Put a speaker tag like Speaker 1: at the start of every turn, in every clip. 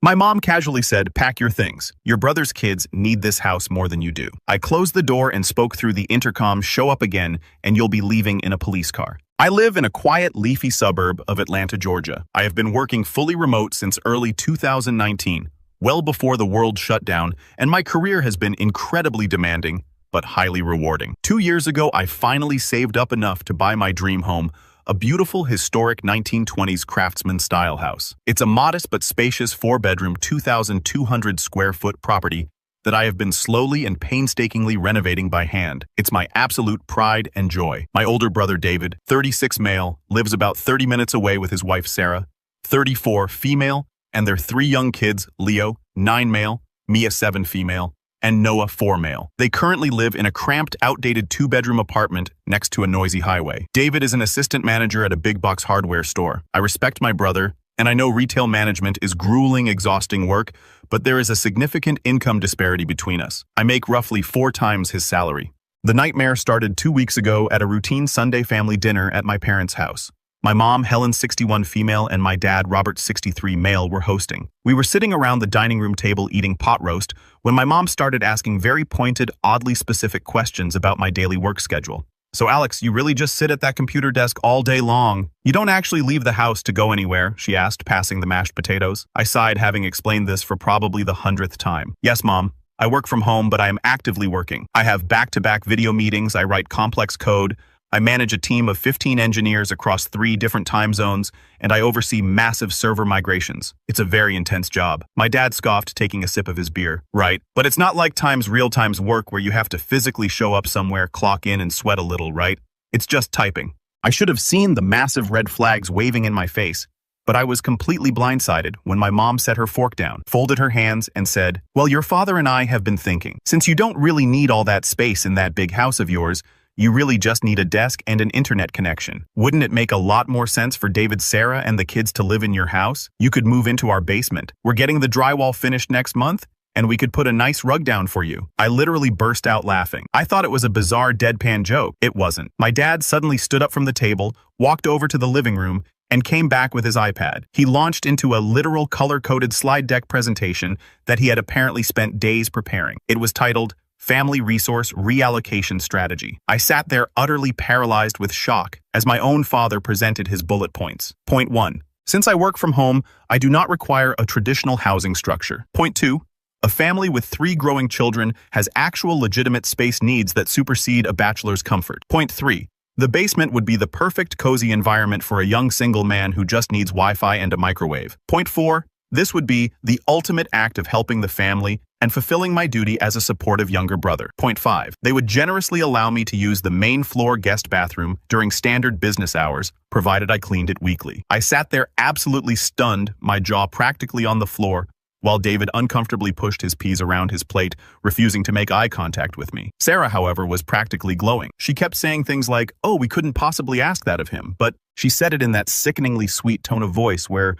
Speaker 1: My mom casually said, "Pack your things. Your brother's kids need this house more than you do." I closed the door and spoke through the intercom, "Show up again, and you'll be leaving in a police car." I live in a quiet, leafy suburb of Atlanta, Georgia. I have been working fully remote since early 2019, well before the world shut down, and my career has been incredibly demanding, but highly rewarding. 2 years ago, I finally saved up enough to buy my dream home, a beautiful, historic 1920s craftsman-style house. It's a modest but spacious 4-bedroom, 2,200 square foot property that I have been slowly and painstakingly renovating by hand. It's my absolute pride and joy. My older brother David, 36 male, lives about 30 minutes away with his wife Sarah, 34 female, and their 3 young kids, Leo, 9 male, Mia, 7 female, and Noah, 4 male. They currently live in a cramped, outdated 2-bedroom apartment next to a noisy highway. David is an assistant manager at a big box hardware store. I respect my brother, and I know retail management is grueling, exhausting work, but there is a significant income disparity between us. I make roughly 4 times his salary. The nightmare started 2 weeks ago at a routine Sunday family dinner at my parents' house. My mom, Helen, 61 female, and my dad, Robert, 63 male, were hosting. We were sitting around the dining room table eating pot roast when my mom started asking very pointed, oddly specific questions about my daily work schedule. "So Alex, you really just sit at that computer desk all day long? You don't actually leave the house to go anywhere?" she asked, passing the mashed potatoes. I sighed, having explained this for probably the 100th time. "Yes, Mom. I work from home, but I am actively working. I have back-to-back video meetings, I write complex code, I manage a team of 15 engineers across 3 different time zones, and I oversee massive server migrations. It's a very intense job." My dad scoffed, taking a sip of his beer. "Right, but it's not like real time's work where you have to physically show up somewhere, clock in, and sweat a little, right? It's just typing." I should have seen the massive red flags waving in my face, but I was completely blindsided when my mom set her fork down, folded her hands, and said, "Well, your father and I have been thinking. Since you don't really need all that space in that big house of yours, you really just need a desk and an internet connection. Wouldn't it make a lot more sense for David, Sarah, and the kids to live in your house? You could move into our basement. We're getting the drywall finished next month, and we could put a nice rug down for you." I literally burst out laughing. I thought it was a bizarre deadpan joke. It wasn't. My dad suddenly stood up from the table, walked over to the living room, and came back with his iPad. He launched into a literal color-coded slide deck presentation that he had apparently spent days preparing. It was titled, "Family Resource Reallocation Strategy." I sat there utterly paralyzed with shock as my own father presented his bullet points. Point 1. Since I work from home, I do not require a traditional housing structure. Point 2. A family with 3 growing children has actual legitimate space needs that supersede a bachelor's comfort. Point 3. The basement would be the perfect cozy environment for a young single man who just needs Wi-Fi and a microwave. Point 4. This would be the ultimate act of helping the family and fulfilling my duty as a supportive younger brother. Point 5. They would generously allow me to use the main floor guest bathroom during standard business hours, provided I cleaned it weekly. I sat there absolutely stunned, my jaw practically on the floor, while David uncomfortably pushed his peas around his plate, refusing to make eye contact with me. Sarah, however, was practically glowing. She kept saying things like, "Oh, we couldn't possibly ask that of him," but she said it in that sickeningly sweet tone of voice where,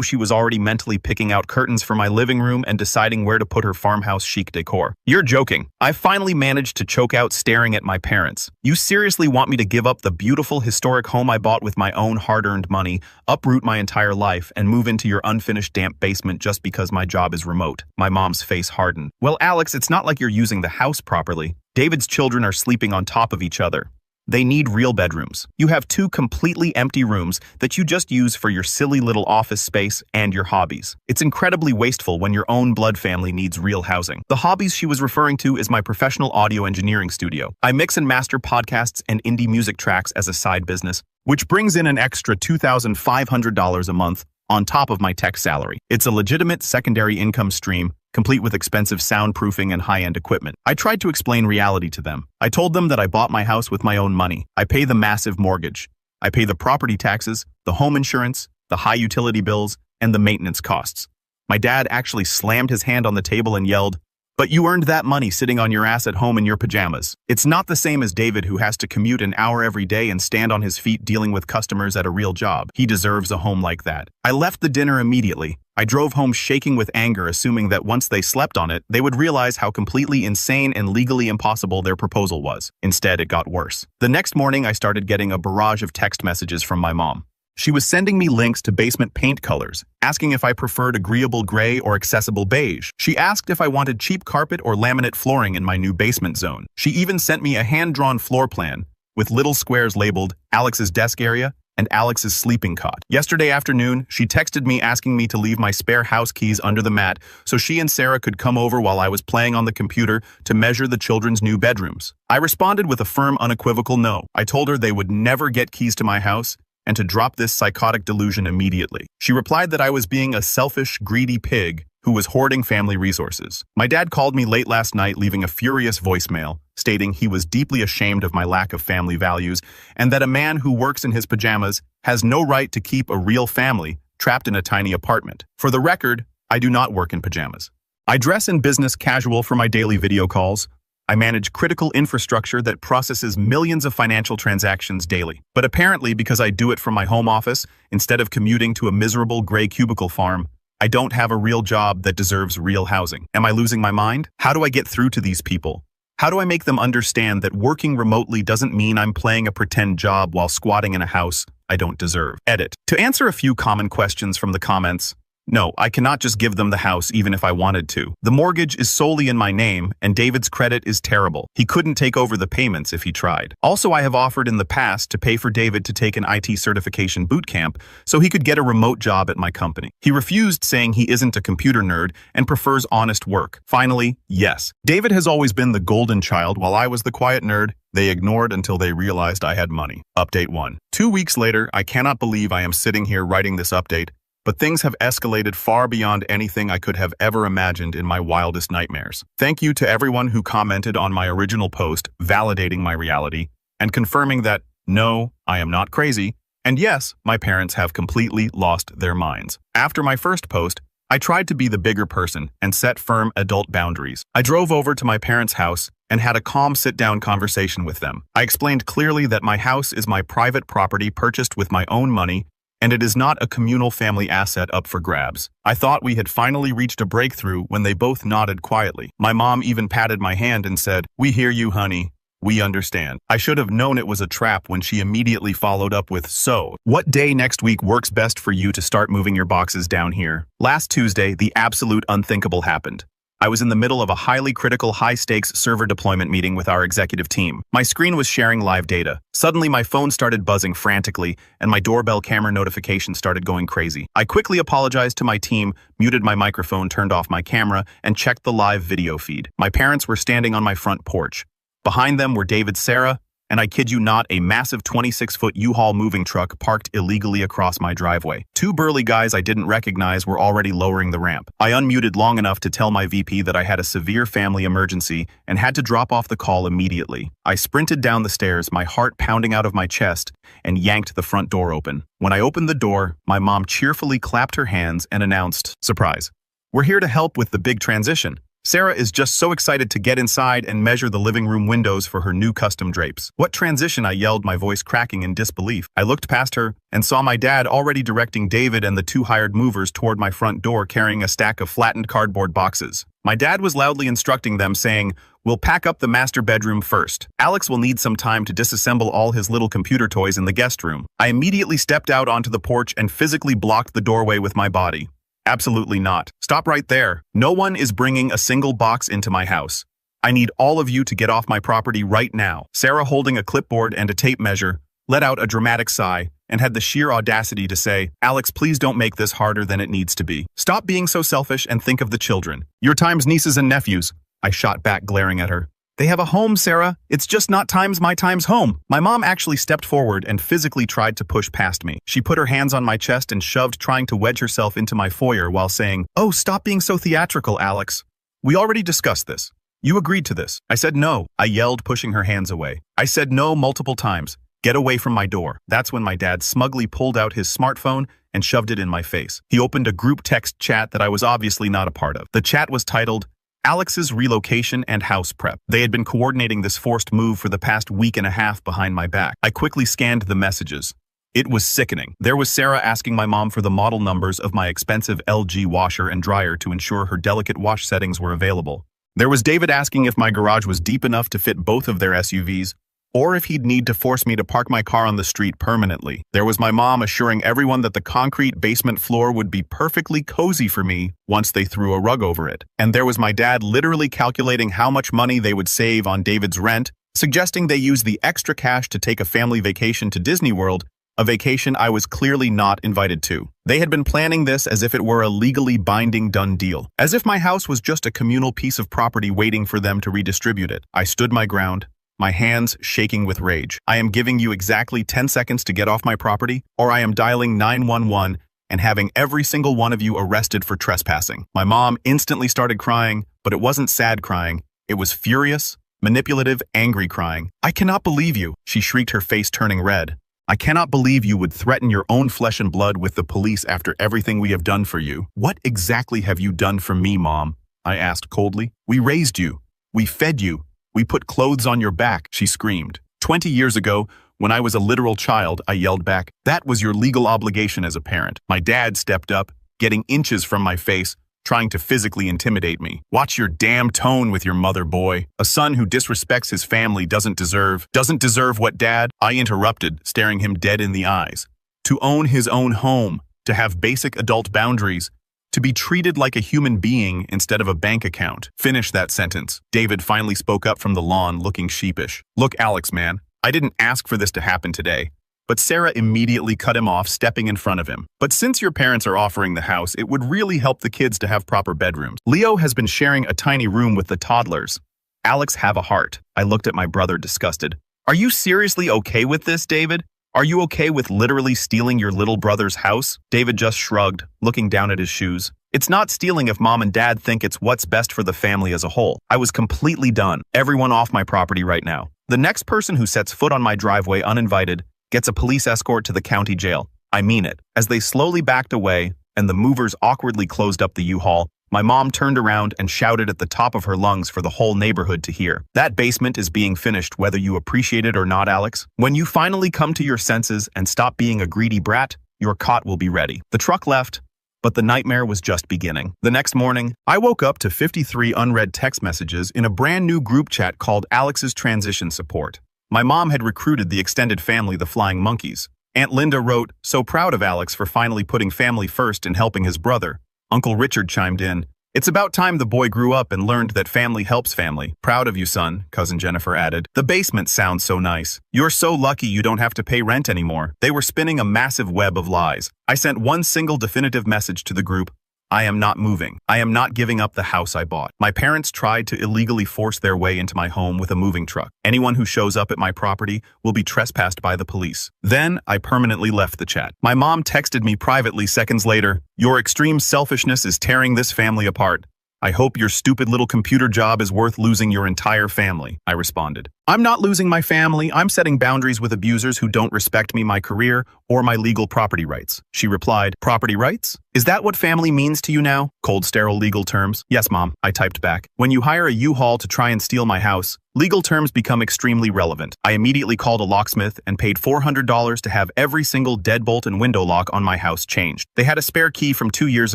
Speaker 1: she was already mentally picking out curtains for my living room and deciding where to put her farmhouse chic decor. "You're joking." I finally managed to choke out, staring at my parents. "You seriously want me to give up the beautiful historic home I bought with my own hard-earned money, uproot my entire life, and move into your unfinished damp basement just because my job is remote?" My mom's face hardened. "Well, Alex, it's not like you're using the house properly. David's children are sleeping on top of each other. They need real bedrooms. You have 2 completely empty rooms that you just use for your silly little office space and your hobbies. It's incredibly wasteful when your own blood family needs real housing." The hobbies she was referring to is my professional audio engineering studio. I mix and master podcasts and indie music tracks as a side business, which brings in an extra $2,500 a month on top of my tech salary. It's a legitimate secondary income stream, complete with expensive soundproofing and high-end equipment. I tried to explain reality to them. I told them that I bought my house with my own money. I pay the massive mortgage. I pay the property taxes, the home insurance, the high utility bills, and the maintenance costs. My dad actually slammed his hand on the table and yelled, "But you earned that money sitting on your ass at home in your pajamas." It's not the same as David, who has to commute an hour every day and stand on his feet dealing with customers at a real job. He deserves a home like that. I left the dinner immediately. I drove home shaking with anger, assuming that once they slept on it, they would realize how completely insane and legally impossible their proposal was. Instead, it got worse. The next morning, I started getting a barrage of text messages from my mom. She was sending me links to basement paint colors, asking if I preferred agreeable gray or accessible beige. She asked if I wanted cheap carpet or laminate flooring in my new basement zone. She even sent me a hand-drawn floor plan with little squares labeled Alex's desk area and Alex's sleeping cot. Yesterday afternoon, she texted me asking me to leave my spare house keys under the mat so she and Sarah could come over while I was playing on the computer to measure the children's new bedrooms. I responded with a firm, unequivocal no. I told her they would never get keys to my house and to drop this psychotic delusion immediately. She replied that I was being a selfish, greedy pig who was hoarding family resources. My dad called me late last night, leaving a furious voicemail, stating he was deeply ashamed of my lack of family values and that a man who works in his pajamas has no right to keep a real family trapped in a tiny apartment. For the record, I do not work in pajamas. I dress in business casual for my daily video calls. I manage critical infrastructure that processes millions of financial transactions daily. But apparently, because I do it from my home office instead of commuting to a miserable gray cubicle farm, I don't have a real job that deserves real housing. Am I losing my mind? How do I get through to these people? How do I make them understand that working remotely doesn't mean I'm playing a pretend job while squatting in a house I don't deserve? Edit. To answer a few common questions from the comments, no, I cannot just give them the house even if I wanted to. The mortgage is solely in my name, and David's credit is terrible. He couldn't take over the payments if he tried. Also, I have offered in the past to pay for David to take an IT certification boot camp so he could get a remote job at my company. He refused, saying he isn't a computer nerd and prefers honest work. Finally, yes. David has always been the golden child while I was the quiet nerd they ignored until they realized I had money. Update 1. 2 weeks later, I cannot believe I am sitting here writing this update, but things have escalated far beyond anything I could have ever imagined in my wildest nightmares. Thank you to everyone who commented on my original post, validating my reality and confirming that, no, I am not crazy, and yes, my parents have completely lost their minds. After my first post, I tried to be the bigger person and set firm adult boundaries. I drove over to my parents' house and had a calm sit-down conversation with them. I explained clearly that my house is my private property purchased with my own money, and it is not a communal family asset up for grabs. I thought we had finally reached a breakthrough when they both nodded quietly. My mom even patted my hand and said, "We hear you, honey. We understand." I should have known it was a trap when she immediately followed up with, "So, what day next week works best for you to start moving your boxes down here?" Last Tuesday, the absolute unthinkable happened. I was in the middle of a highly critical, high-stakes server deployment meeting with our executive team. My screen was sharing live data. Suddenly, my phone started buzzing frantically, and my doorbell camera notification started going crazy. I quickly apologized to my team, muted my microphone, turned off my camera, and checked the live video feed. My parents were standing on my front porch. Behind them were David, Sarah, and I kid you not, a massive 26-foot U-Haul moving truck parked illegally across my driveway. Two burly guys I didn't recognize were already lowering the ramp. I unmuted long enough to tell my VP that I had a severe family emergency and had to drop off the call immediately. I sprinted down the stairs, my heart pounding out of my chest, and yanked the front door open. When I opened the door, my mom cheerfully clapped her hands and announced, "Surprise. We're here to help with the big transition. Sarah is just so excited to get inside and measure the living room windows for her new custom drapes." "What transition?" I yelled, my voice cracking in disbelief. I looked past her and saw my dad already directing David and the two hired movers toward my front door carrying a stack of flattened cardboard boxes. My dad was loudly instructing them, saying, "We'll pack up the master bedroom first. Alex will need some time to disassemble all his little computer toys in the guest room." I immediately stepped out onto the porch and physically blocked the doorway with my body. "Absolutely not. Stop right there. No one is bringing a single box into my house. I need all of you to get off my property right now." Sarah, holding a clipboard and a tape measure, let out a dramatic sigh and had the sheer audacity to say, "Alex, please don't make this harder than it needs to be. Stop being so selfish and think of the children. Your time's nieces and nephews." I shot back, glaring at her. "They have a home, Sarah. It's just not my time's home." My mom actually stepped forward and physically tried to push past me. She put her hands on my chest and shoved, trying to wedge herself into my foyer while saying, "Oh, stop being so theatrical, Alex. We already discussed this. You agreed to this." I said no. I yelled, pushing her hands away. I said no multiple times. "Get away from my door." That's when my dad smugly pulled out his smartphone and shoved it in my face. He opened a group text chat that I was obviously not a part of. The chat was titled, "Alex's Relocation and House Prep." They had been coordinating this forced move for the past week and a half behind my back. I quickly scanned the messages. It was sickening. There was Sarah asking my mom for the model numbers of my expensive LG washer and dryer to ensure her delicate wash settings were available. There was David asking if my garage was deep enough to fit both of their SUVs, or if he'd need to force me to park my car on the street permanently. There was my mom assuring everyone that the concrete basement floor would be perfectly cozy for me once they threw a rug over it. And there was my dad literally calculating how much money they would save on David's rent, suggesting they use the extra cash to take a family vacation to Disney World, a vacation I was clearly not invited to. They had been planning this as if it were a legally binding done deal, as if my house was just a communal piece of property waiting for them to redistribute it. I stood my ground, my hands shaking with rage. I am giving you exactly 10 seconds to get off my property, or I am dialing 911 and having every single one of you arrested for trespassing. My mom instantly started crying, but it wasn't sad crying. It was furious, manipulative, angry crying. "I cannot believe you," she shrieked, her face turning red. "I cannot believe you would threaten your own flesh and blood with the police after everything we have done for you." "What exactly have you done for me, Mom?" I asked coldly. "We raised you. We fed you. We put clothes on your back," she screamed. 20 years ago, when I was a literal child, I yelled back, "That was your legal obligation as a parent." My dad stepped up, getting inches from my face, trying to physically intimidate me. "Watch your damn tone with your mother, boy. A son who disrespects his family doesn't deserve what, Dad?" I interrupted, staring him dead in the eyes. "To own his own home, to have basic adult boundaries, to be treated like a human being instead of a bank account." "Finish that sentence." David finally spoke up from the lawn, looking sheepish. "Look, Alex, man, I didn't ask for this to happen today." But Sarah immediately cut him off, stepping in front of him. "But since your parents are offering the house, it would really help the kids to have proper bedrooms. Leo has been sharing a tiny room with the toddlers. Alex, have a heart." I looked at my brother, disgusted. "Are you seriously okay with this, David? Are you okay with literally stealing your little brother's house?" David just shrugged, looking down at his shoes. "It's not stealing if Mom and Dad think it's what's best for the family as a whole. I was completely done. Everyone off my property right now. The next person who sets foot on my driveway uninvited gets a police escort to the county jail. I mean it." As they slowly backed away and the movers awkwardly closed up the U-Haul, my mom turned around and shouted at the top of her lungs for the whole neighborhood to hear. "That basement is being finished whether you appreciate it or not, Alex. When you finally come to your senses and stop being a greedy brat, your cot will be ready." The truck left, but the nightmare was just beginning. The next morning, I woke up to 53 unread text messages in a brand new group chat called Alex's Transition Support. My mom had recruited the extended family, the Flying Monkeys. Aunt Linda wrote, "So proud of Alex for finally putting family first and helping his brother." Uncle Richard chimed in, "It's about time the boy grew up and learned that family helps family." "Proud of you, son," Cousin Jennifer added. "The basement sounds so nice. You're so lucky you don't have to pay rent anymore." They were spinning a massive web of lies. I sent one single definitive message to the group: "I am not moving. I am not giving up the house I bought." My parents tried to illegally force their way into my home with a moving truck. "Anyone who shows up at my property will be trespassed by the police." Then I permanently left the chat. My mom texted me privately seconds later, "Your extreme selfishness is tearing this family apart. I hope your stupid little computer job is worth losing your entire family." I responded, "I'm not losing my family. I'm setting boundaries with abusers who don't respect me, my career, or my legal property rights." She replied, "Property rights? Is that what family means to you now? Cold, sterile legal terms?" "Yes, Mom," I typed back. "When you hire a U-Haul to try and steal my house, legal terms become extremely relevant." I immediately called a locksmith and paid $400 to have every single deadbolt and window lock on my house changed. They had a spare key from 2 years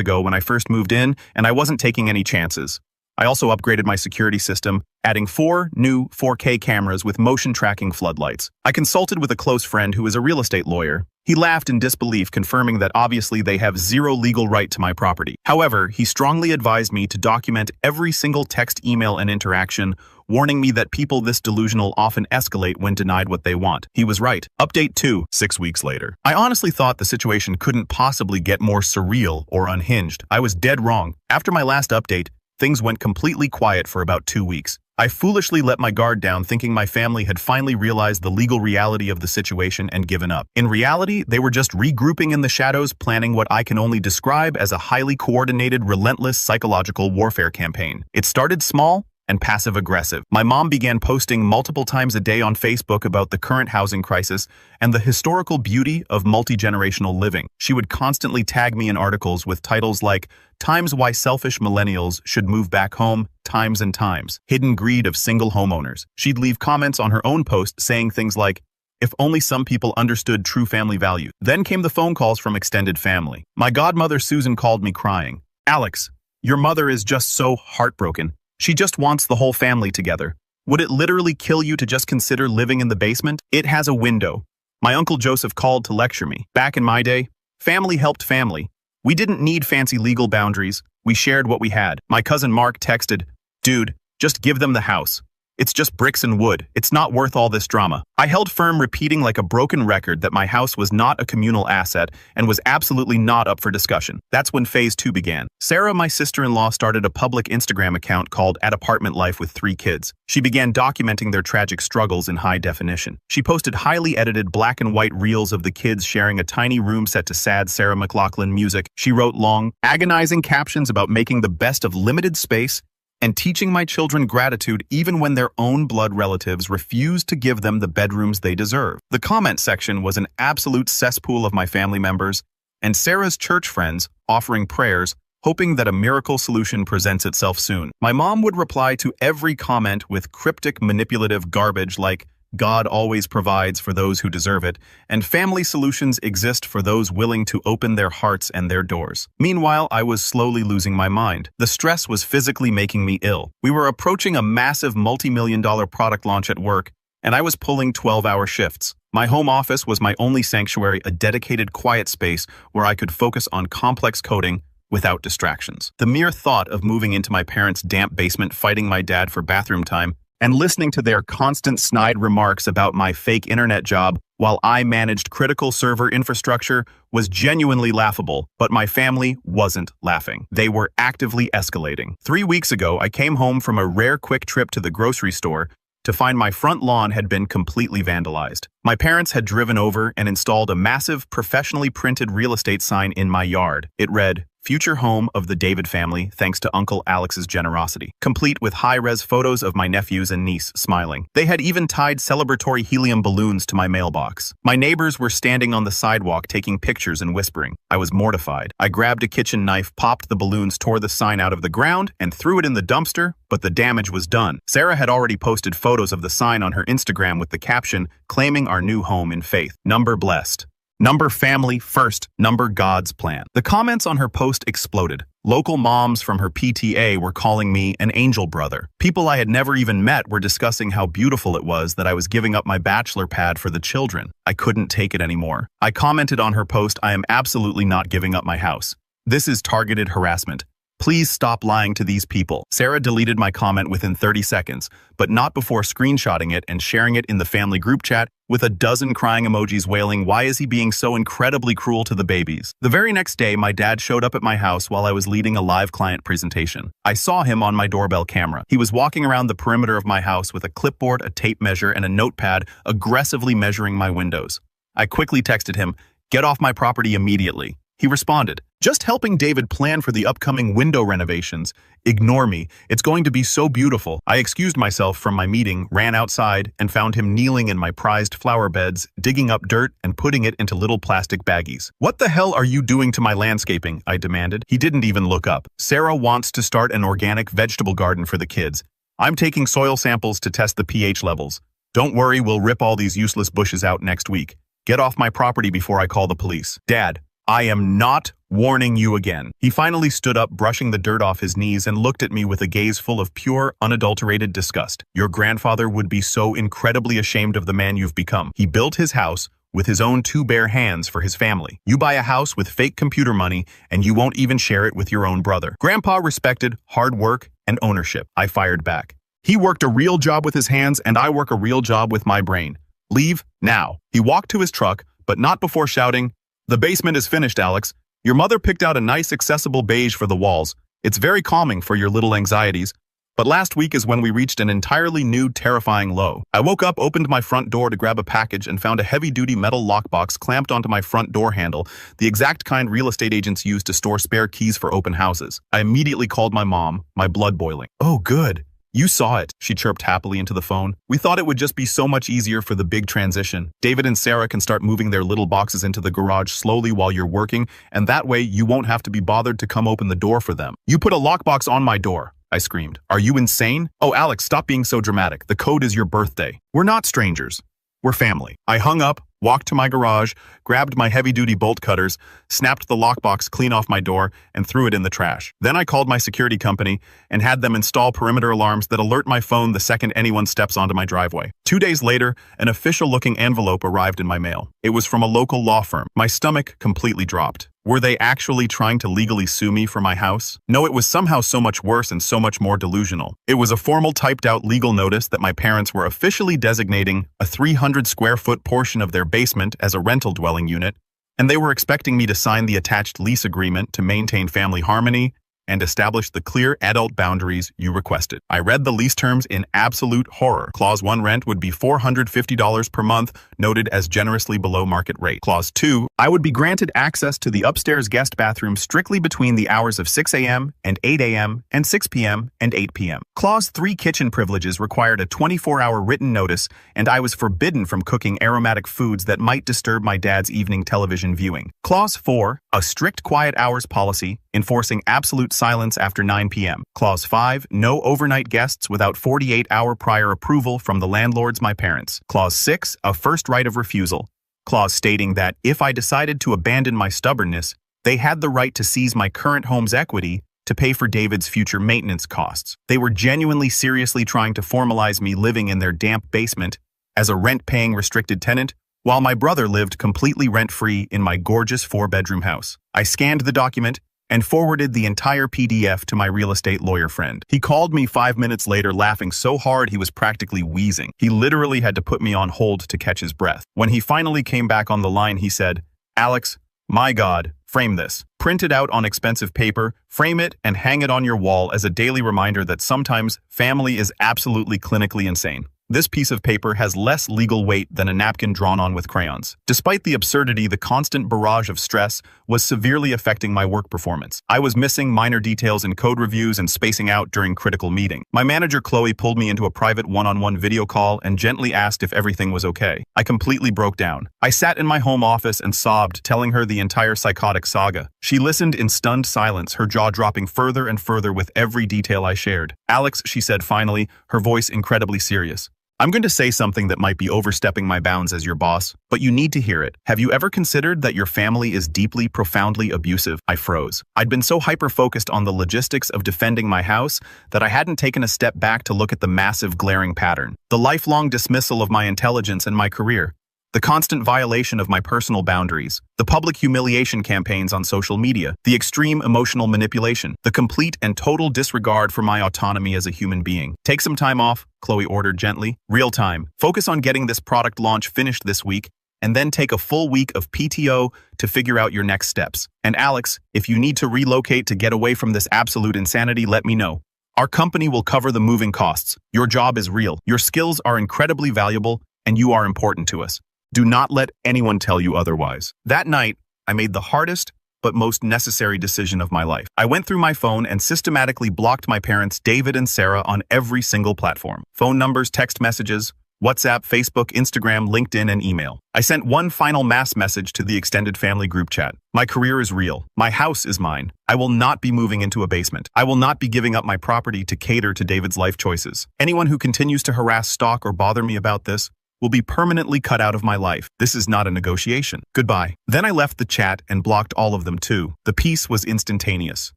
Speaker 1: ago when I first moved in, and I wasn't taking any chances. I also upgraded my security system, adding 4 new 4K cameras with motion tracking floodlights. I consulted with a close friend who is a real estate lawyer. He laughed in disbelief, confirming that obviously they have zero legal right to my property. However, he strongly advised me to document every single text, email, and interaction, warning me that people this delusional often escalate when denied what they want. He was right. Update 2, 6 weeks later. I honestly thought the situation couldn't possibly get more surreal or unhinged. I was dead wrong. After my last update, things went completely quiet for about 2 weeks. I foolishly let my guard down, thinking my family had finally realized the legal reality of the situation and given up. In reality, they were just regrouping in the shadows, planning what I can only describe as a highly coordinated, relentless psychological warfare campaign. It started small and passive-aggressive. My mom began posting multiple times a day on Facebook about the current housing crisis and the historical beauty of multi-generational living. She would constantly tag me in articles with titles like "Times Why Selfish Millennials Should Move Back Home, Times and Times," "Hidden Greed of Single Homeowners." She'd leave comments on her own post saying things like, "If only some people understood true family value." Then came the phone calls from extended family. My godmother Susan called me crying. "Alex, your mother is just so heartbroken. She just wants the whole family together. Would it literally kill you to just consider living in the basement? It has a window. My Uncle Joseph called to lecture me. Back in my day, family helped family. We didn't need fancy legal boundaries. We shared what we had. My cousin Mark texted, "Dude, just give them the house. It's just bricks and wood. It's not worth all this drama." I held firm, repeating like a broken record that my house was not a communal asset and was absolutely not up for discussion. That's when phase 2 began. Sarah, my sister-in-law, started a public Instagram account called At Apartment Life with 3 Kids. She began documenting their tragic struggles in high definition. She posted highly edited black and white reels of the kids sharing a tiny room set to sad Sarah McLachlan music. She wrote long, agonizing captions about making the best of limited space and teaching my children gratitude even when their own blood relatives refused to give them the bedrooms they deserve. The comment section was an absolute cesspool of my family members and Sarah's church friends offering prayers, hoping that a miracle solution presents itself soon. My mom would reply to every comment with cryptic, manipulative garbage like, "God always provides for those who deserve it," and family solutions exist for those willing to open their hearts and their doors. Meanwhile, I was slowly losing my mind. The stress was physically making me ill. We were approaching a massive multi-million-dollar product launch at work, and I was pulling 12-hour shifts. My home office was my only sanctuary, a dedicated quiet space where I could focus on complex coding without distractions. The mere thought of moving into my parents' damp basement, fighting my dad for bathroom time, and listening to their constant snide remarks about my fake internet job while I managed critical server infrastructure was genuinely laughable, but my family wasn't laughing. They were actively escalating. 3 weeks ago, I came home from a rare quick trip to the grocery store to find my front lawn had been completely vandalized. My parents had driven over and installed a massive, professionally printed real estate sign in my yard. It read, "Future home of the David family, thanks to Uncle Alex's generosity," complete with high-res photos of my nephews and niece smiling. They had even tied celebratory helium balloons to my mailbox. My neighbors were standing on the sidewalk taking pictures and whispering. I was mortified. I grabbed a kitchen knife, popped the balloons, tore the sign out of the ground, and threw it in the dumpster, but the damage was done. Sarah had already posted photos of the sign on her Instagram with the caption, claiming our new home in faith. Number blessed. Number family first, number God's plan. The comments on her post exploded. Local moms from her PTA were calling me an angel brother. People I had never even met were discussing how beautiful it was that I was giving up my bachelor pad for the children. I couldn't take it anymore. I commented on her post, "I am absolutely not giving up my house. This is targeted harassment. Please stop lying to these people." Sarah deleted my comment within 30 seconds, but not before screenshotting it and sharing it in the family group chat with a dozen crying emojis wailing, "Why is he being so incredibly cruel to the babies?" The very next day, my dad showed up at my house while I was leading a live client presentation. I saw him on my doorbell camera. He was walking around the perimeter of my house with a clipboard, a tape measure, and a notepad, aggressively measuring my windows. I quickly texted him, "Get off my property immediately." He responded, "Just helping David plan for the upcoming window renovations. Ignore me. It's going to be so beautiful." I excused myself from my meeting, ran outside, and found him kneeling in my prized flower beds, digging up dirt and putting it into little plastic baggies. "What the hell are you doing to my landscaping?" I demanded. He didn't even look up. "Sarah wants to start an organic vegetable garden for the kids. I'm taking soil samples to test the pH levels. Don't worry, we'll rip all these useless bushes out next week. Get off my property before I call the police." "Dad, I am not warning you again." He finally stood up, brushing the dirt off his knees, and looked at me with a gaze full of pure, unadulterated disgust. "Your grandfather would be so incredibly ashamed of the man you've become. He built his house with his own 2 bare hands for his family. You buy a house with fake computer money, and you won't even share it with your own brother. Grandpa respected hard work and ownership." I fired back. "He worked a real job with his hands, and I work a real job with my brain. Leave now." He walked to his truck, but not before shouting, "The basement is finished, Alex. Your mother picked out a nice accessible beige for the walls. It's very calming for your little anxieties. But last week is when we reached an entirely new, terrifying low. I woke up, opened my front door to grab a package, and found a heavy-duty metal lockbox clamped onto my front door handle, the exact kind real estate agents use to store spare keys for open houses. I immediately called my mom, my blood boiling. "Oh, good. You saw it," she chirped happily into the phone. "We thought it would just be so much easier for the big transition. David and Sarah can start moving their little boxes into the garage slowly while you're working, and that way you won't have to be bothered to come open the door for them." "You put a lockbox on my door," I screamed. "Are you insane?" "Oh, Alex, stop being so dramatic. The code is your birthday. We're not strangers. We're family." I hung up, walked to my garage, grabbed my heavy-duty bolt cutters, snapped the lockbox clean off my door, and threw it in the trash. Then I called my security company and had them install perimeter alarms that alert my phone the second anyone steps onto my driveway. 2 days later, an official-looking envelope arrived in my mail. It was from a local law firm. My stomach completely dropped. Were they actually trying to legally sue me for my house? No, it was somehow so much worse and so much more delusional. It was a formal typed-out legal notice that my parents were officially designating a 300-square-foot portion of their basement as a rental dwelling unit, and they were expecting me to sign the attached lease agreement to maintain family harmony and establish the clear adult boundaries you requested. I read the lease terms in absolute horror. Clause 1 rent would be $450 per month, noted as generously below market rate. Clause 2, I would be granted access to the upstairs guest bathroom strictly between the hours of 6 a.m. and 8 a.m. and 6 p.m. and 8 p.m. Clause 3 kitchen privileges required a 24-hour written notice, and I was forbidden from cooking aromatic foods that might disturb my dad's evening television viewing. Clause 4, a strict quiet hours policy, enforcing absolute silence after 9 p.m. Clause 5, no overnight guests without 48-hour prior approval from the landlords, my parents. Clause 6, a first right of refusal. Clause stating that if I decided to abandon my stubbornness, they had the right to seize my current home's equity to pay for David's future maintenance costs. They were genuinely seriously trying to formalize me living in their damp basement as a rent-paying restricted tenant, while my brother lived completely rent-free in my gorgeous 4-bedroom house. I scanned the document and forwarded the entire PDF to my real estate lawyer friend. He called me 5 minutes later laughing so hard he was practically wheezing. He literally had to put me on hold to catch his breath. When he finally came back on the line, he said, "Alex, my God, frame this. Print it out on expensive paper, frame it, and hang it on your wall as a daily reminder that sometimes family is absolutely clinically insane. This piece of paper has less legal weight than a napkin drawn on with crayons." Despite the absurdity, the constant barrage of stress was severely affecting my work performance. I was missing minor details in code reviews and spacing out during critical meeting. My manager Qley pulled me into a private one-on-one video call and gently asked if everything was okay. I completely broke down. I sat in my home office and sobbed, telling her the entire psychotic saga. She listened in stunned silence, her jaw dropping further and further with every detail I shared. "Alex," she said finally, her voice incredibly serious, "I'm going to say something that might be overstepping my bounds as your boss, but you need to hear it. Have you ever considered that your family is deeply, profoundly abusive?" I froze. I'd been so hyper-focused on the logistics of defending my house that I hadn't taken a step back to look at the massive, glaring pattern. The lifelong dismissal of my intelligence and my career. The constant violation of my personal boundaries, the public humiliation campaigns on social media, the extreme emotional manipulation, the complete and total disregard for my autonomy as a human being. "Take some time off," Qley ordered gently. "Real time. Focus on getting this product launch finished this week, and then take a full week of PTO to figure out your next steps. And Alex, if you need to relocate to get away from this absolute insanity, let me know. Our company will cover the moving costs. Your job is real. Your skills are incredibly valuable, and you are important to us. Do not let anyone tell you otherwise." That night, I made the hardest but most necessary decision of my life. I went through my phone and systematically blocked my parents, David and Sarah, on every single platform. Phone numbers, text messages, WhatsApp, Facebook, Instagram, LinkedIn, and email. I sent one final mass message to the extended family group chat. My career is real. My house is mine. I will not be moving into a basement. I will not be giving up my property to cater to David's life choices. Anyone who continues to harass, stalk, or bother me about this will be permanently cut out of my life. This is not a negotiation. Goodbye. Then I left the chat and blocked all of them too. The peace was instantaneous.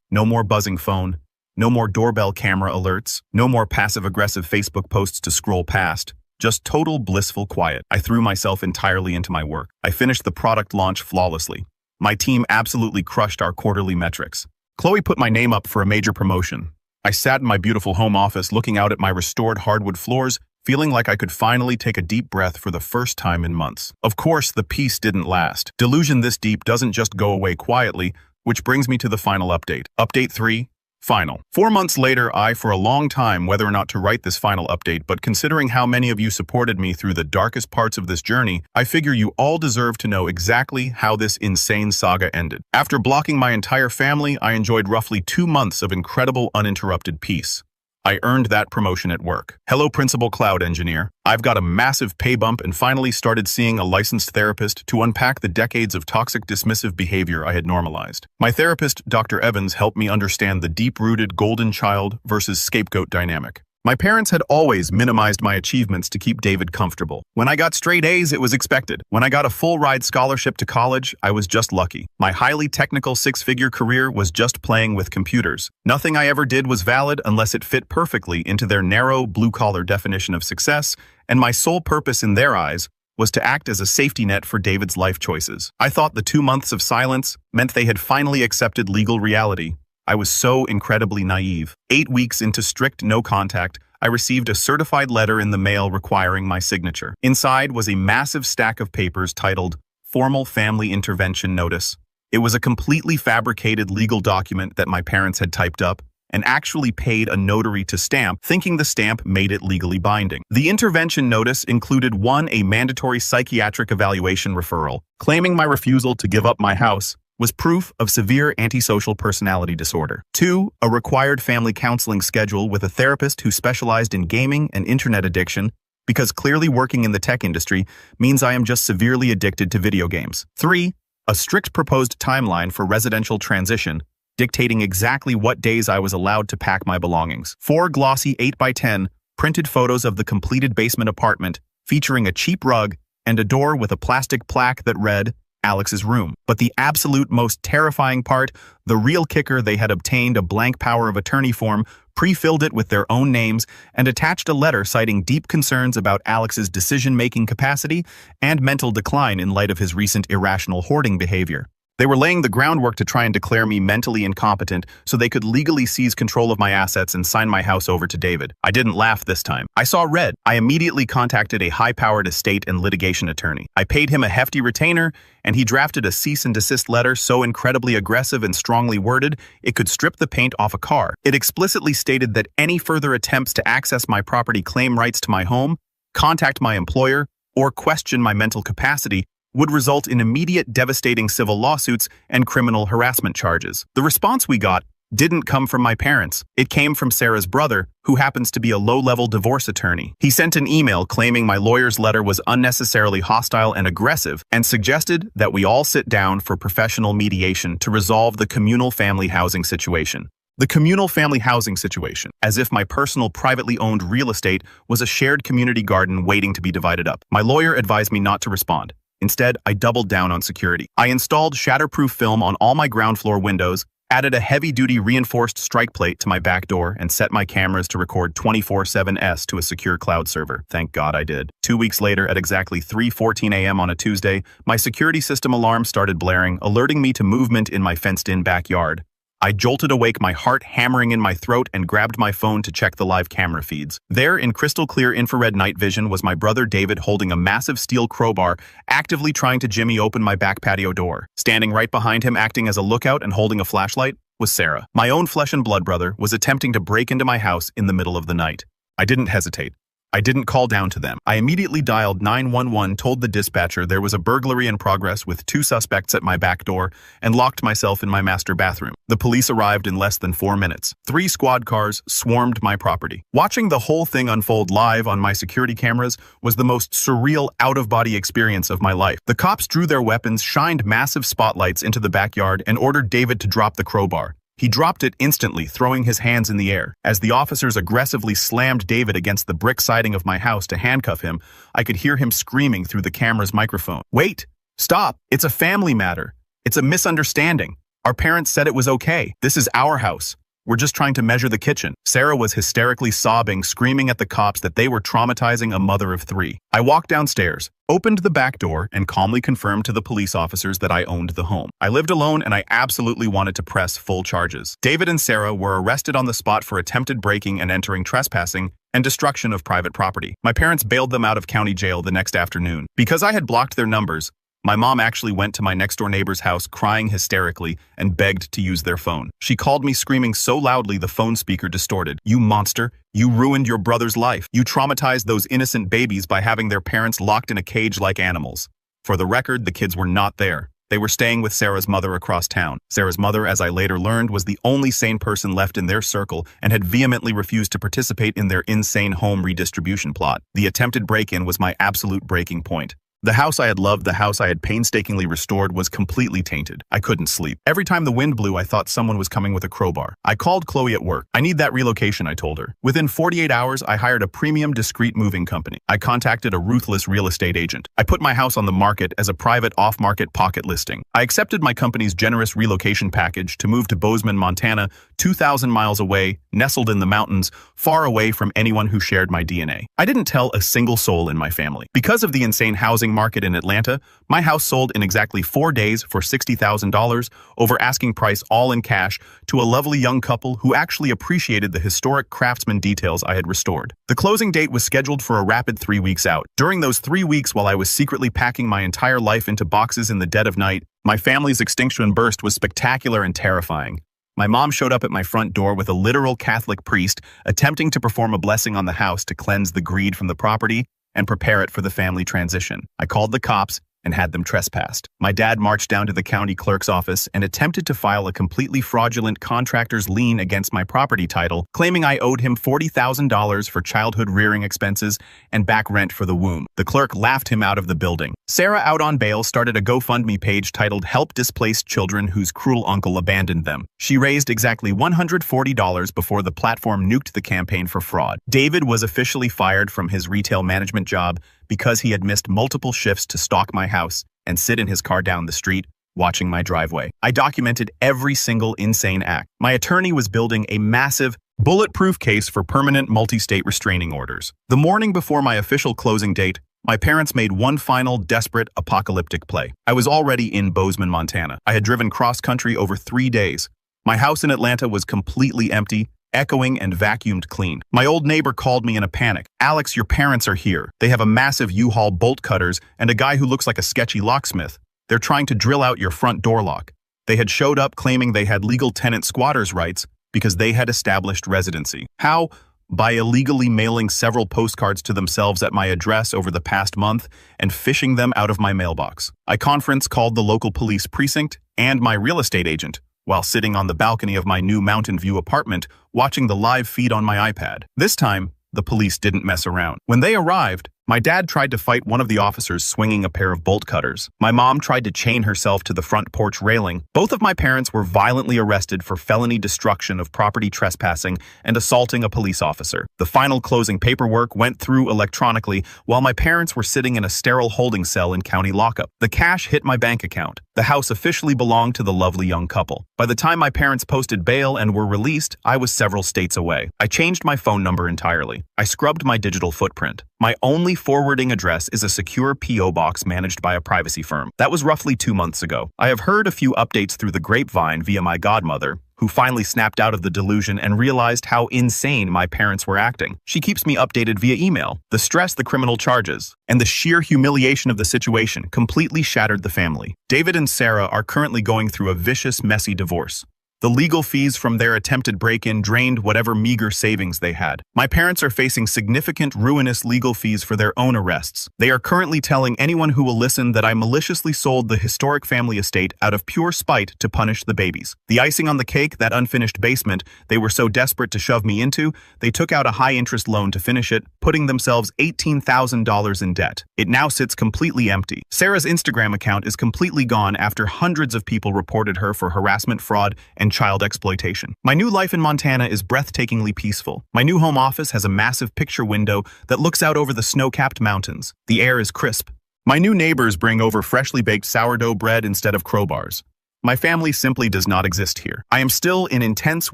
Speaker 1: No more buzzing phone. No more doorbell camera alerts. No more passive-aggressive Facebook posts to scroll past. Just total blissful quiet. I threw myself entirely into my work. I finished the product launch flawlessly. My team absolutely crushed our quarterly metrics. Qley put my name up for a major promotion. I sat in my beautiful home office looking out at my restored hardwood floors, feeling like I could finally take a deep breath for the first time in months. Of course, the peace didn't last. Delusion this deep doesn't just go away quietly, which brings me to the final update. Update 3. Final. 4 months later, for a long time, whether or not to write this final update, but considering how many of you supported me through the darkest parts of this journey, I figure you all deserve to know exactly how this insane saga ended. After blocking my entire family, I enjoyed roughly 2 months of incredible uninterrupted peace. I earned that promotion at work. Hello, Principal Cloud Engineer. I've got a massive pay bump and finally started seeing a licensed therapist to unpack the decades of toxic dismissive behavior I had normalized. My therapist, Dr. Evans, helped me understand the deep-rooted golden child versus scapegoat dynamic. My parents had always minimized my achievements to keep David comfortable. When I got straight A's, it was expected. When I got a full-ride scholarship to college, I was just lucky. My highly technical six-figure career was just playing with computers. Nothing I ever did was valid unless it fit perfectly into their narrow, blue-collar definition of success, and my sole purpose in their eyes was to act as a safety net for David's life choices. I thought the 2 months of silence meant they had finally accepted legal reality. I was so incredibly naive. 8 weeks into strict no contact, I received a certified letter in the mail requiring my signature. Inside was a massive stack of papers titled Formal Family Intervention Notice. It was a completely fabricated legal document that my parents had typed up and actually paid a notary to stamp, thinking the stamp made it legally binding. The intervention notice included 1, a mandatory psychiatric evaluation referral, claiming my refusal to give up my house was proof of severe antisocial personality disorder. 2, a required family counseling schedule with a therapist who specialized in gaming and internet addiction, because clearly working in the tech industry means I am just severely addicted to video games. 3, a strict proposed timeline for residential transition, dictating exactly what days I was allowed to pack my belongings. 4 glossy 8x10 printed photos of the completed basement apartment, featuring a cheap rug and a door with a plastic plaque that read, Alex's room. But the absolute most terrifying part, the real kicker, they had obtained a blank power of attorney form, pre-filled it with their own names, and attached a letter citing deep concerns about Alex's decision-making capacity and mental decline in light of his recent irrational hoarding behavior. They were laying the groundwork to try and declare me mentally incompetent so they could legally seize control of my assets and sign my house over to David. I didn't laugh this time. I saw red. I immediately contacted a high-powered estate and litigation attorney. I paid him a hefty retainer, and he drafted a cease and desist letter so incredibly aggressive and strongly worded it could strip the paint off a car. It explicitly stated that any further attempts to access my property claim rights to my home, contact my employer, or question my mental capacity would result in immediate devastating civil lawsuits and criminal harassment charges. The response we got didn't come from my parents. It came from Sarah's brother, who happens to be a low-level divorce attorney. He sent an email claiming my lawyer's letter was unnecessarily hostile and aggressive and suggested that we all sit down for professional mediation to resolve the communal family housing situation. The communal family housing situation, as if my personal privately owned real estate was a shared community garden waiting to be divided up. My lawyer advised me not to respond. Instead, I doubled down on security. I installed shatterproof film on all my ground floor windows, added a heavy-duty reinforced strike plate to my back door, and set my cameras to record 24/7 to a secure cloud server. Thank God I did. 2 weeks later, at exactly 3:14 a.m. on a Tuesday, my security system alarm started blaring, alerting me to movement in my fenced-in backyard. I jolted awake, my heart hammering in my throat, and grabbed my phone to check the live camera feeds. There, in crystal-clear infrared night vision, was my brother David holding a massive steel crowbar, actively trying to jimmy open my back patio door. Standing right behind him, acting as a lookout and holding a flashlight, was Sarah. My own flesh and blood brother was attempting to break into my house in the middle of the night. I didn't hesitate. I didn't call down to them. I immediately dialed 911, told the dispatcher there was a burglary in progress with 2 suspects at my back door, and locked myself in my master bathroom. The police arrived in less than 4 minutes. 3 squad cars swarmed my property. Watching the whole thing unfold live on my security cameras was the most surreal, out-of-body experience of my life. The cops drew their weapons, shined massive spotlights into the backyard, and ordered David to drop the crowbar. He dropped it instantly, throwing his hands in the air. As the officers aggressively slammed David against the brick siding of my house to handcuff him, I could hear him screaming through the camera's microphone. "Wait! Stop! It's a family matter. It's a misunderstanding. Our parents said it was okay. This is our house. We're just trying to measure the kitchen." Sarah was hysterically sobbing, screaming at the cops that they were traumatizing a mother of 3. I walked downstairs, opened the back door, and calmly confirmed to the police officers that I owned the home. I lived alone, and I absolutely wanted to press full charges. David and Sarah were arrested on the spot for attempted breaking and entering, trespassing, and destruction of private property. My parents bailed them out of county jail the next afternoon. Because I had blocked their numbers, my mom actually went to my next-door neighbor's house crying hysterically and begged to use their phone. She called me screaming so loudly the phone speaker distorted. "You monster! You ruined your brother's life. You traumatized those innocent babies by having their parents locked in a cage like animals." For the record, the kids were not there. They were staying with Sarah's mother across town. Sarah's mother, as I later learned, was the only sane person left in their circle and had vehemently refused to participate in their insane home redistribution plot. The attempted break-in was my absolute breaking point. The house I had loved, the house I had painstakingly restored, was completely tainted. I couldn't sleep. Every time the wind blew, I thought someone was coming with a crowbar. I called Qley at work. I need that relocation, I told her. Within 48 hours, I hired a premium, discreet moving company. I contacted a ruthless real estate agent. I put my house on the market as a private off-market pocket listing. I accepted my company's generous relocation package to move to Bozeman, Montana, 2,000 miles away, nestled in the mountains, far away from anyone who shared my DNA. I didn't tell a single soul in my family. Because of the insane housing market in Atlanta, my house sold in exactly 4 days for $60,000 over asking price, all in cash, to a lovely young couple who actually appreciated the historic craftsman details I had restored. The closing date was scheduled for a rapid 3 weeks out. During those 3 weeks, while I was secretly packing my entire life into boxes in the dead of night, my family's extinction burst was spectacular and terrifying. My mom showed up at my front door with a literal Catholic priest attempting to perform a blessing on the house to cleanse the greed from the property and prepare it for the family transition. I called the cops and had them trespassed. My dad marched down to the county clerk's office and attempted to file a completely fraudulent contractor's lien against my property title, claiming I owed him $40,000 for childhood rearing expenses and back rent for the womb. The clerk laughed him out of the building. Sarah, out on bail, started a GoFundMe page titled "Help Displaced Children Whose Cruel Uncle Abandoned Them." She raised exactly $140 before the platform nuked the campaign for fraud. David was officially fired from his retail management job because he had missed multiple shifts to stalk my house and sit in his car down the street, watching my driveway. I documented every single insane act. My attorney was building a massive, bulletproof case for permanent multi-state restraining orders. The morning before my official closing date, my parents made one final, desperate, apocalyptic play. I was already in Bozeman, Montana. I had driven cross-country over 3 days. My house in Atlanta was completely empty, echoing and vacuumed clean. My old neighbor called me in a panic. "Alex, your parents are here. They have a massive U-Haul bolt cutters and a guy who looks like a sketchy locksmith. They're trying to drill out your front door lock." They had showed up claiming they had legal tenant squatters' rights because they had established residency. How? By illegally mailing several postcards to themselves at my address over the past month and fishing them out of my mailbox. I conference called the local police precinct and my real estate agent, while sitting on the balcony of my new Mountain View apartment, watching the live feed on my iPad. This time, the police didn't mess around. When they arrived, my dad tried to fight one of the officers swinging a pair of bolt cutters. My mom tried to chain herself to the front porch railing. Both of my parents were violently arrested for felony destruction of property trespassing and assaulting a police officer. The final closing paperwork went through electronically while my parents were sitting in a sterile holding cell in county lockup. The cash hit my bank account. The house officially belonged to the lovely young couple. By the time my parents posted bail and were released, I was several states away. I changed my phone number entirely. I scrubbed my digital footprint. My only forwarding address is a secure P.O. box managed by a privacy firm. That was roughly 2 months ago. I have heard a few updates through the grapevine via my godmother, who finally snapped out of the delusion and realized how insane my parents were acting. She keeps me updated via email. The stress, the criminal charges, and the sheer humiliation of the situation completely shattered the family. David and Sarah are currently going through a vicious, messy divorce. The legal fees from their attempted break-in drained whatever meager savings they had. My parents are facing significant, ruinous legal fees for their own arrests. They are currently telling anyone who will listen that I maliciously sold the historic family estate out of pure spite to punish the babies. The icing on the cake, that unfinished basement they were so desperate to shove me into, they took out a high-interest loan to finish it, putting themselves $18,000 in debt. It now sits completely empty. Sarah's Instagram account is completely gone after hundreds of people reported her for harassment, fraud, and child exploitation. My new life in Montana is breathtakingly peaceful. My new home office has a massive picture window that looks out over the snow-capped mountains. The air is crisp. My new neighbors bring over freshly baked sourdough bread instead of crowbars. My family simply does not exist here. I am still in intense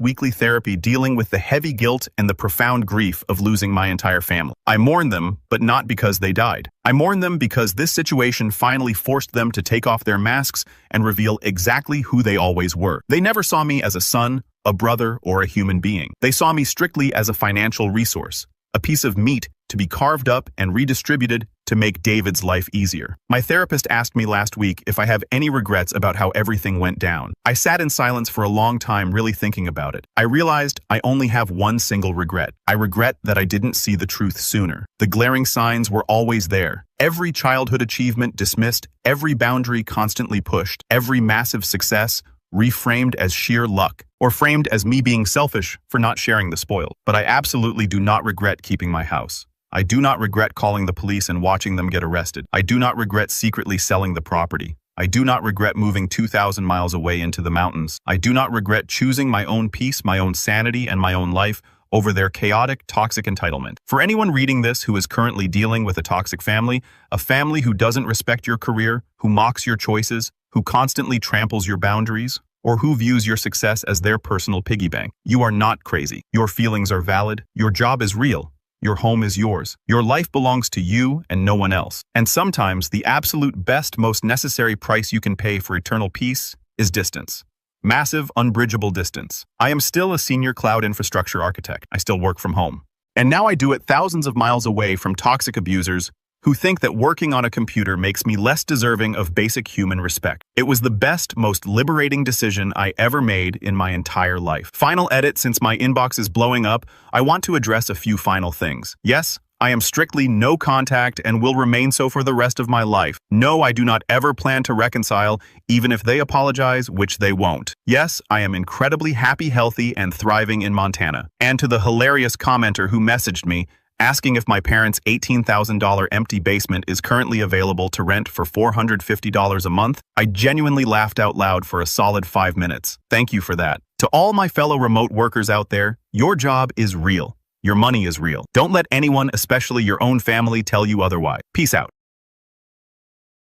Speaker 1: weekly therapy dealing with the heavy guilt and the profound grief of losing my entire family. I mourn them, but not because they died. I mourn them because this situation finally forced them to take off their masks and reveal exactly who they always were. They never saw me as a son, a brother, or a human being. They saw me strictly as a financial resource, a piece of meat to be carved up and redistributed to make David's life easier. My therapist asked me last week if I have any regrets about how everything went down. I sat in silence for a long time, really thinking about it. I realized I only have one single regret. I regret that I didn't see the truth sooner. The glaring signs were always there. Every childhood achievement dismissed, every boundary constantly pushed, every massive success reframed as sheer luck, or framed as me being selfish for not sharing the spoil. But I absolutely do not regret keeping my house. I do not regret calling the police and watching them get arrested. I do not regret secretly selling the property. I do not regret moving 2,000 miles away into the mountains. I do not regret choosing my own peace, my own sanity, and my own life over their chaotic, toxic entitlement. For anyone reading this who is currently dealing with a toxic family, a family who doesn't respect your career, who mocks your choices, who constantly tramples your boundaries, or who views your success as their personal piggy bank, you are not crazy. Your feelings are valid. Your job is real. Your home is yours. Your life belongs to you and no one else. And sometimes the absolute best, most necessary price you can pay for eternal peace is distance. Massive, unbridgeable distance. I am still a senior cloud infrastructure architect. I still work from home. And now I do it thousands of miles away from toxic abusers who think that working on a computer makes me less deserving of basic human respect. It was the best, most liberating decision I ever made in my entire life. Final edit: since my inbox is blowing up, I want to address a few final things. Yes, I am strictly no contact and will remain so for the rest of my life. No, I do not ever plan to reconcile, even if they apologize, which they won't. Yes, I am incredibly happy, healthy, and thriving in Montana. And to the hilarious commenter who messaged me, asking if my parents' $18,000 empty basement is currently available to rent for $450 a month, I genuinely laughed out loud for a solid 5 minutes. Thank you for that. To all my fellow remote workers out there, your job is real. Your money is real. Don't let anyone, especially your own family, tell you otherwise. Peace out.